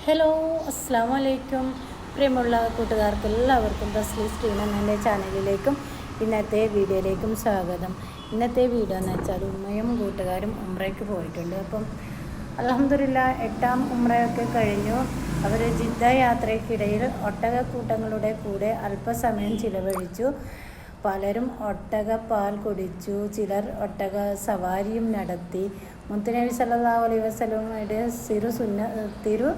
Hello, അസ്സാം വലൈക്കും. പ്രിയമുള്ള കൂട്ടുകാർക്ക് എല്ലാവർക്കും തസ്ലി സ്റ്റീൻ എന്ന ചാനലിലേക്കും ഇന്നത്തെ വീഡിയോയിലേക്കും സ്വാഗതം. ഇന്നത്തെ വീഡിയോ എന്ന് വെച്ചാൽ ഉമ്മയും കൂട്ടുകാരും ഉംറയ്ക്ക് പോയിട്ടുണ്ട്. അപ്പം അൽഹംദുലില്ലാ 8ാം ഉംറയൊക്കെ കഴിഞ്ഞു. അവർ ജിദ്ദ യാത്രയ്ക്കിടയിൽ ഒട്ടകക്കൂട്ടങ്ങളുടെ കൂടെ അല്പസമയം ചിലവഴിച്ചു. പലരും ഒട്ടക പാൽ കുടിച്ചു, ചിലർ ഒട്ടക സവാരിയും നടത്തി. മുത്തുനബി സല്ലല്ലാഹു അലൈഹി വസല്ലമയുടെ തിരു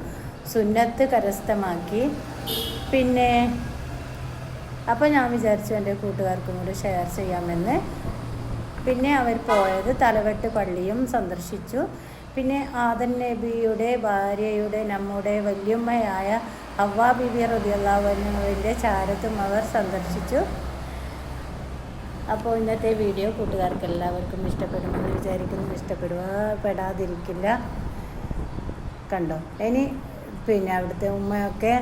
സുന്നത്ത് കരസ്ഥമാക്കി. പിന്നെ അപ്പോൾ ഞാൻ വിചാരിച്ചു എൻ്റെ കൂട്ടുകാർക്കും കൂടി ഷെയർ ചെയ്യാമെന്ന്. പിന്നെ അവർ പോയത് തലവെട്ട് പള്ളിയും സന്ദർശിച്ചു. പിന്നെ ആദം നബിയുടെ ഭാര്യയുടെ നമ്മുടെ വല്യമ്മയായ ഹവ്വാ ബീബി റളിയല്ലാഹു അൻഹയുടെ ചാരത്തും അവർ സന്ദർശിച്ചു. അപ്പോൾ ഇന്നത്തെ വീഡിയോ കൂട്ടുകാർക്ക് എല്ലാവർക്കും ഇഷ്ടപ്പെടുമെന്ന് വിചാരിക്കുന്നു. പെടാതിരിക്കില്ല. കണ്ടോ, ഇനി പിന്നെ അവിടുത്തെ ഉമ്മയൊക്കെ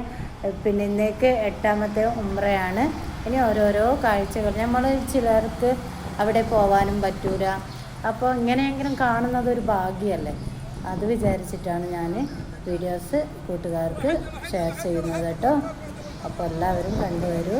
പിന്നെ ഇന്നേക്ക് 8ാമത്തെ ഉംറയാണ്. ഇനി ഓരോരോ കാഴ്ചകൾ നമ്മൾ ചിലർക്ക് അവിടെ പോകാനും പറ്റൂല. അപ്പോൾ ഇങ്ങനെയെങ്കിലും കാണുന്നത് ഒരു ഭാഗ്യമല്ലേ, അത് വിചാരിച്ചിട്ടാണ് ഞാൻ വീഡിയോസ് കൂട്ടുകാർക്ക് ഷെയർ ചെയ്യുന്നത് കേട്ടോ. അപ്പോൾ എല്ലാവരും കണ്ടുവരൂ.